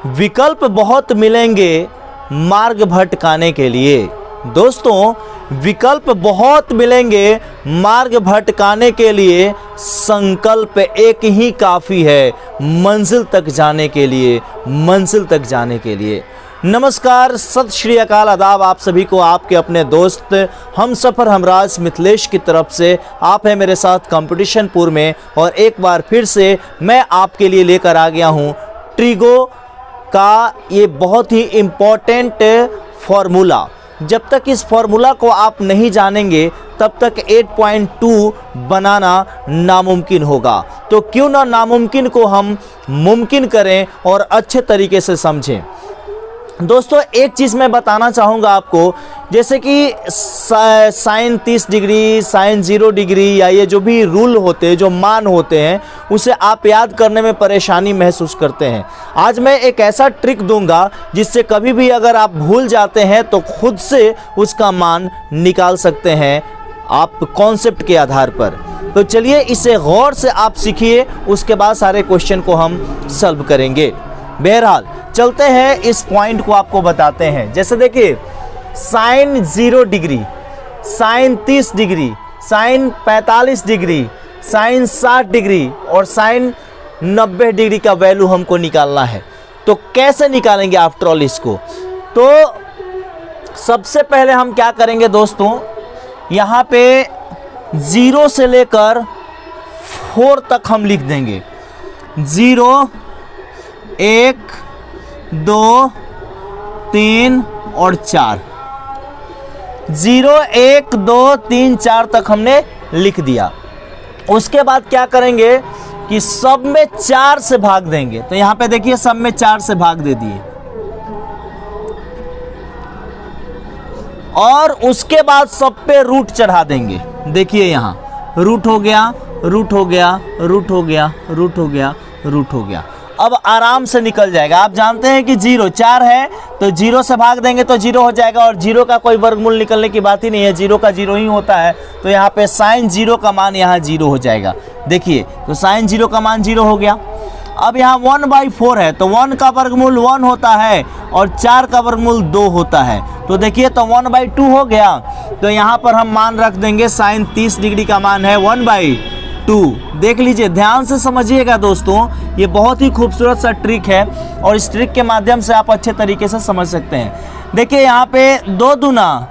विकल्प बहुत मिलेंगे मार्ग भटकाने के लिए। दोस्तों, विकल्प बहुत मिलेंगे मार्ग भटकाने के लिए, संकल्प एक ही काफ़ी है मंजिल तक जाने के लिए, मंजिल तक जाने के लिए। नमस्कार, सत श्री अकाल, आदाब आप सभी को आपके अपने दोस्त हम सफ़र हमराज मिथिलेश की तरफ से। आप हैं मेरे साथ कंपटीशनपुर में और एक बार फिर से मैं आपके लिए लेकर आ गया हूँ ट्रिगो का ये बहुत ही इम्पोर्टेंट फार्मूला। जब तक इस फार्मूला को आप नहीं जानेंगे तब तक 8.2 बनाना नामुमकिन होगा। तो क्यों ना नामुमकिन को हम मुमकिन करें और अच्छे तरीके से समझें। दोस्तों, एक चीज़ मैं बताना चाहूँगा आपको, जैसे कि साइन 30 डिग्री, साइन 0 डिग्री या ये जो भी रूल होते हैं, जो मान होते हैं, उसे आप याद करने में परेशानी महसूस करते हैं। आज मैं एक ऐसा ट्रिक दूंगा जिससे कभी भी अगर आप भूल जाते हैं तो खुद से उसका मान निकाल सकते हैं आप कॉन्सेप्ट के आधार पर। तो चलिए इसे गौर से आप सीखिए, उसके बाद सारे क्वेश्चन को हम सॉल्व करेंगे। बहरहाल चलते हैं, इस पॉइंट को आपको बताते हैं। जैसे देखिए, sine 0 degree, sine 30 degree, sine 45 degree, sine 60 degree और साइन 90 डिग्री का वैल्यू हमको निकालना है। तो कैसे निकालेंगे आफ्टर ऑल इसको? तो सबसे पहले हम क्या करेंगे दोस्तों, यहाँ पे 0 से लेकर 4 तक हम लिख देंगे। 0, 1, 2, 3 और 4। 0, 1, 2, 3, 4 तक हमने लिख दिया। उसके बाद क्या करेंगे कि सब में 4 से भाग देंगे। तो यहाँ पे देखिए, सब में 4 से भाग दे दिए और उसके बाद सब पे रूट चढ़ा देंगे। देखिए यहाँ रूट हो गया, रूट हो गया, रूट हो गया, रूट हो गया, रूट हो गया। अब आराम से निकल जाएगा। आप जानते हैं कि 0 4 है तो 0 से भाग देंगे तो 0 हो जाएगा और 0 का कोई वर्गमूल निकलने की बात ही नहीं है, 0 का 0 ही होता है। तो यहाँ पे साइन 0 का मान यहाँ 0 हो जाएगा। देखिए, तो साइन 0 का मान 0 हो गया। अब यहाँ 1/4 है तो 1 का वर्गमूल 1 होता है और 4 का वर्गमूल 2 होता है। तो देखिए, तो 1/2 हो गया। तो यहाँ पर हम मान रख देंगे, साइन 30 डिग्री का मान है 1/2। देख लीजिए, ध्यान से समझिएगा दोस्तों, ये बहुत ही खूबसूरत सा ट्रिक है और इस ट्रिक के माध्यम से आप अच्छे तरीके से समझ सकते हैं। देखिए, यहाँ पे 2 दूना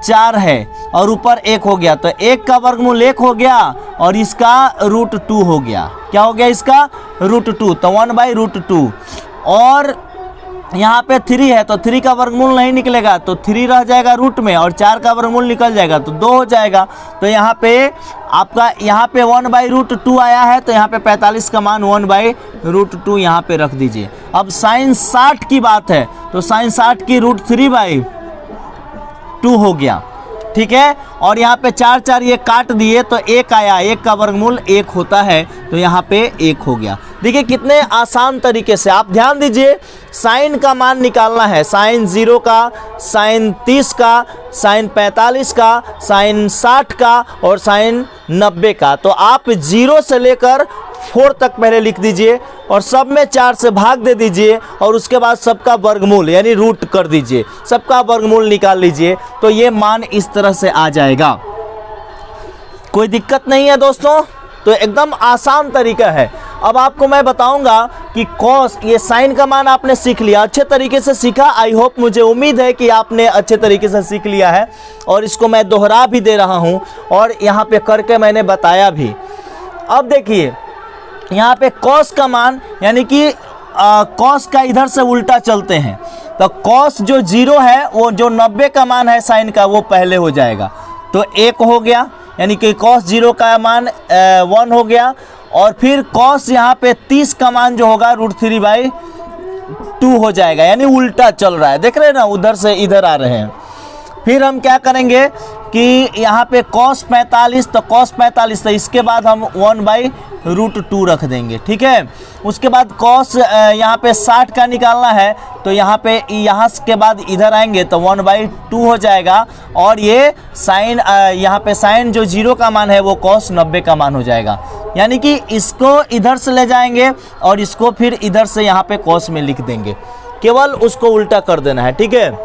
4 है और ऊपर 1 हो गया, तो 1 का वर्गमूल 1 हो गया और इसका √2 हो गया। क्या हो गया इसका? √2। तो 1/√2। और यहाँ पे 3 है तो 3 का वर्गमूल नहीं निकलेगा तो 3 रह जाएगा रूट में और 4 का वर्गमूल निकल जाएगा तो 2 हो जाएगा। तो यहाँ पे आपका यहाँ पे 1/√2 आया है तो यहाँ पे 45 का मान 1/√2 यहाँ पे रख दीजिए। अब साइन 60 की बात है तो साइन 60 की √3/2 हो गया, ठीक है। और यहाँ पे 4 4 ये काट दिए तो 1 आया, 1 का वर्गमूल 1 होता है तो यहाँ पे 1 हो गया। देखिए कितने आसान तरीके से, आप ध्यान दीजिए, साइन का मान निकालना है। साइन 0 का, साइन 30 का, साइन 45 का, साइन 60 का और साइन 90 का। तो आप 0 से लेकर 4 तक पहले लिख दीजिए और सब में 4 से भाग दे दीजिए और उसके बाद सबका वर्गमूल यानी रूट कर दीजिए, सबका वर्गमूल निकाल लीजिए। तो ये मान इस तरह से आ जाएगा। कोई दिक्कत नहीं है दोस्तों, तो एकदम आसान तरीका है। अब आपको मैं बताऊंगा कि कॉस, ये साइन का मान आपने सीख लिया, अच्छे तरीके से सीखा। आई होप, मुझे उम्मीद है कि आपने अच्छे तरीके से सीख लिया है और इसको मैं दोहरा भी दे रहा हूं और यहाँ पे करके मैंने बताया भी। अब देखिए, यहाँ पे कॉस का मान यानी कि कॉस का इधर से उल्टा चलते हैं तो कॉस जो 0 है वो जो 90 का मान है साइन का वो पहले हो जाएगा तो 1 हो गया, यानी कि कॉस 0 का मान 1 हो गया। और फिर कॉस यहाँ पे 30 का मान जो होगा √3/2 हो जाएगा, यानी उल्टा चल रहा है। देख रहे हैं ना, उधर से इधर आ रहे हैं। फिर हम क्या करेंगे कि यहाँ पे cos 45 तो cos 45 तो इसके बाद हम 1/√2 रख देंगे, ठीक है। उसके बाद cos यहाँ पे 60 का निकालना है तो यहाँ के बाद इधर आएंगे तो 1/2 हो जाएगा। और ये साइन यहाँ पे साइन जो 0 का मान है वो cos 90 का मान हो जाएगा। यानी कि इसको इधर से ले जाएंगे और इसको फिर इधर से यहाँ पे कॉस में लिख देंगे, केवल उसको उल्टा कर देना है, ठीक है।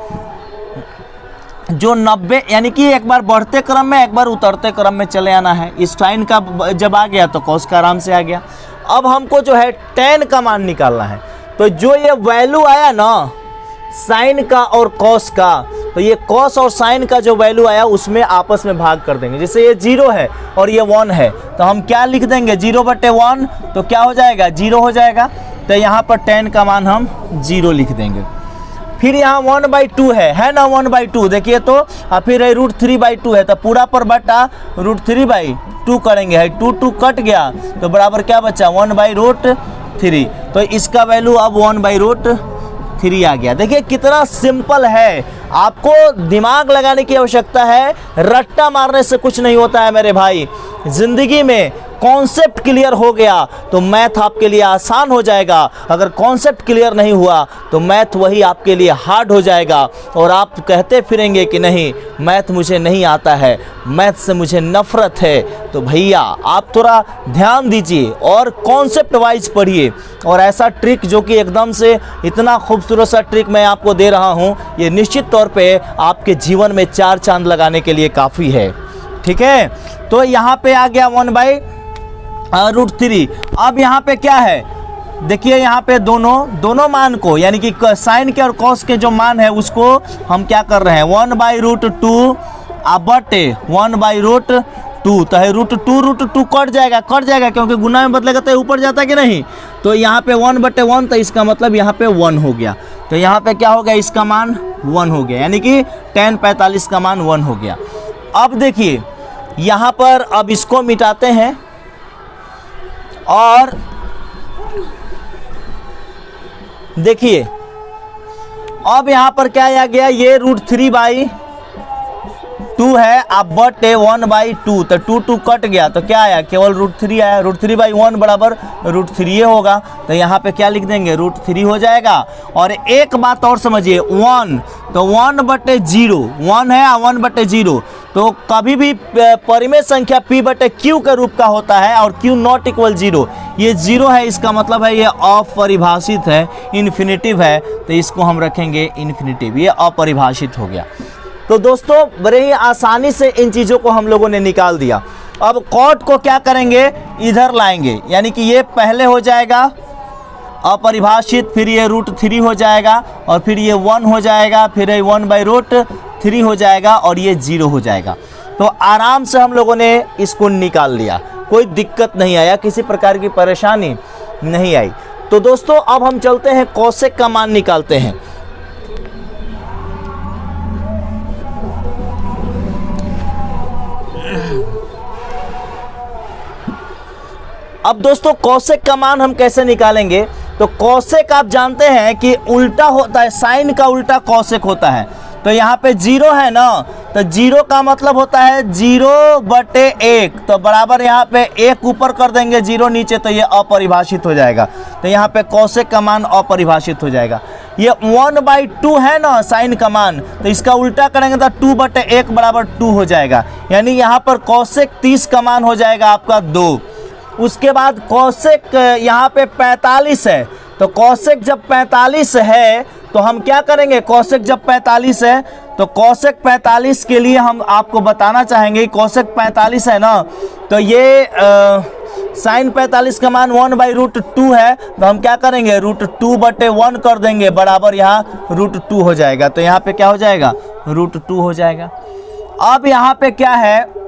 जो 90 यानी कि एक बार बढ़ते क्रम में एक बार उतरते क्रम में चले आना है। इस साइन का जब आ गया तो कॉस का आराम से आ गया। अब हमको जो है tan का मान निकालना है, तो जो ये वैल्यू आया ना साइन का और कॉस का, तो ये कॉस और साइन का जो वैल्यू आया उसमें आपस में भाग कर देंगे। जैसे ये 0 है और ये 1 है तो हम क्या लिख देंगे 0/1, तो क्या हो जाएगा 0 हो जाएगा। तो यहाँ पर tan का मान हम 0 लिख देंगे। फिर यहाँ 1/2 है ना 1/2 देखिए तो, और फिर है √3/2 है, तो पूरा पर बटा √3/2 करेंगे, है 2 कट गया तो बराबर क्या बचा 1/√3। तो इसका वैल्यू अब 1/√3 आ गया। देखिए कितना सिंपल है, आपको दिमाग लगाने की आवश्यकता है, रट्टा मारने से कुछ नहीं होता है मेरे भाई। जिंदगी में कॉन्सेप्ट क्लियर हो गया तो मैथ आपके लिए आसान हो जाएगा, अगर कॉन्सेप्ट क्लियर नहीं हुआ तो मैथ वही आपके लिए हार्ड हो जाएगा और आप कहते फिरेंगे कि नहीं मैथ मुझे नहीं आता है, मैथ से मुझे नफरत है। तो भैया आप थोड़ा ध्यान दीजिए और कॉन्सेप्ट वाइज पढ़िए, और ऐसा ट्रिक जो कि एकदम से इतना खूबसूरत सा ट्रिक मैं आपको दे रहा हूँ, ये निश्चित तौर पे आपके जीवन में 4 चांद लगाने के लिए काफ़ी है, ठीक है। तो यहाँ पे आ गया 1/√3। अब यहाँ पे क्या है देखिए, यहाँ पे दोनों मान को यानी कि साइन के और कॉस के जो मान है उसको हम क्या कर रहे हैं 1/√2 बटे 1/√2, तो है √2 कट जाएगा क्योंकि गुना में बदलेगा तो ऊपर जाता है कि नहीं। तो यहाँ पे 1/1, तो इसका मतलब यहाँ पे 1 हो गया। तो यहाँ पे क्या हो गया इसका मान 1 हो गया, यानी कि tan 45 का मान 1 हो गया। अब देखिए यहाँ पर अब इसको मिटाते हैं और देखिए अब यहाँ पर क्या आ गया, ये √3/2 है, अब बटे 1/2, तो 2 कट गया तो क्या आया केवल √3 आया। √3/1 बराबर √3 होगा, तो यहाँ पे क्या लिख देंगे √3 हो जाएगा। और एक बात और समझिए 1, तो 1/0 1 है 1/0, तो कभी भी परिमेय संख्या p/q के रूप का होता है और q नॉट इक्वल 0, ये 0 है इसका मतलब है ये अपरिभाषित है, इन्फिनिटिव है, तो इसको हम रखेंगे इन्फिनिटिव, ये अपरिभाषित हो गया। तो दोस्तों बड़े ही आसानी से इन चीज़ों को हम लोगों ने निकाल दिया। अब कॉट को क्या करेंगे इधर लाएंगे, यानी कि ये पहले हो जाएगा अपरिभाषित, फिर ये √3 हो जाएगा और फिर ये 1 हो जाएगा, फिर ये 1/√3 हो जाएगा और ये 0 हो जाएगा। तो आराम से हम लोगों ने इसको निकाल लिया, कोई दिक्कत नहीं आया, किसी प्रकार की परेशानी नहीं आई। तो दोस्तों अब हम चलते हैं कोसेक का मान निकालते हैं। अब दोस्तों कोसेक का मान हम कैसे निकालेंगे, तो कोसेक आप जानते हैं कि उल्टा होता है, साइन का उल्टा कोसेक होता है। तो यहाँ पे 0 है ना, तो 0 का मतलब होता है 0/1, तो बराबर यहाँ पे 1 ऊपर कर देंगे 0 नीचे, तो ये अपरिभाषित हो जाएगा। तो यहाँ पे कोसेक का मान अपरिभाषित हो जाएगा। ये 1/2 है ना साइन का मान, तो इसका उल्टा करेंगे तो 2/1 बराबर 2 हो जाएगा, यानी यहाँ पर कोसेक 30 का मान हो जाएगा आपका 2। उसके बाद कोसेक यहाँ पे 45 है, तो कोसेक जब 45 है तो हम क्या करेंगे, कोसेक जब 45 है तो कोसेक 45 के लिए हम आपको बताना चाहेंगे, कोसेक 45 है ना, तो ये साइन 45 का मान 1/√2 है, तो हम क्या करेंगे √2/1 कर देंगे बराबर यहाँ √2 हो जाएगा। तो यहाँ पे क्या हो जाएगा √2 हो जाएगा। अब यहाँ पे क्या है,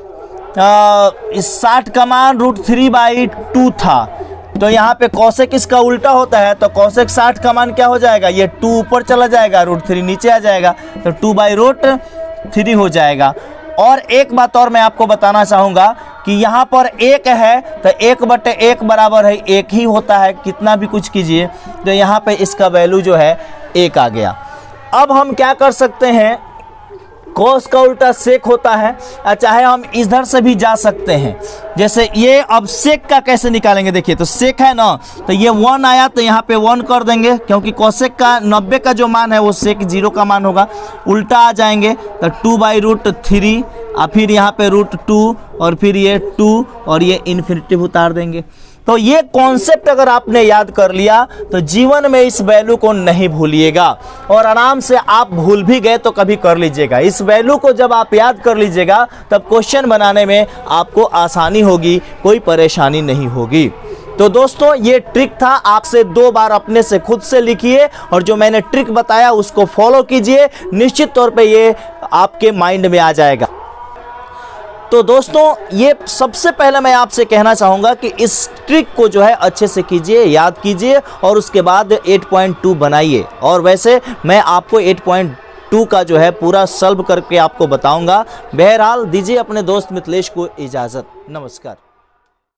इस 60 का मान √3/2 था, तो यहाँ पे कोसेक इसका उल्टा होता है, तो कोसेक 60 का मान क्या हो जाएगा, ये 2 ऊपर चला जाएगा √3 नीचे आ जाएगा, तो 2/√3 हो जाएगा। और एक बात और मैं आपको बताना चाहूँगा कि यहाँ पर 1 है तो 1/1 बराबर है 1 ही होता है, कितना भी कुछ कीजिए, तो यहाँ पे इसका वैल्यू जो है 1 आ गया। अब हम क्या कर सकते हैं, कॉस का उल्टा सेक होता है, चाहे हम इधर से भी जा सकते हैं। जैसे ये अब सेक का कैसे निकालेंगे, देखिए तो सेक है ना, तो ये 1 आया तो यहाँ पे 1 कर देंगे, क्योंकि कोसेक का 90 का जो मान है वो सेक 0 का मान होगा। उल्टा आ जाएंगे तो 2/√3 और फिर यहाँ पे √2 और फिर ये 2 और ये इन्फिनिटिव उतार देंगे। तो ये कॉन्सेप्ट अगर आपने याद कर लिया तो जीवन में इस वैल्यू को नहीं भूलिएगा, और आराम से आप भूल भी गए तो कभी कर लीजिएगा। इस वैल्यू को जब आप याद कर लीजिएगा तब क्वेश्चन बनाने में आपको आसानी होगी, कोई परेशानी नहीं होगी। तो दोस्तों ये ट्रिक था, आपसे 2 बार अपने से खुद से लिखिए और जो मैंने ट्रिक बताया उसको फॉलो कीजिए, निश्चित तौर पे ये आपके माइंड में आ जाएगा। तो दोस्तों ये सबसे पहले मैं आपसे कहना चाहूँगा कि इस ट्रिक को जो है अच्छे से कीजिए, याद कीजिए और उसके बाद 8.2 बनाइए। और वैसे मैं आपको 8.2 का जो है पूरा सॉल्व करके आपको बताऊंगा। बहरहाल दीजिए अपने दोस्त मिथिलेश को इजाज़त। नमस्कार।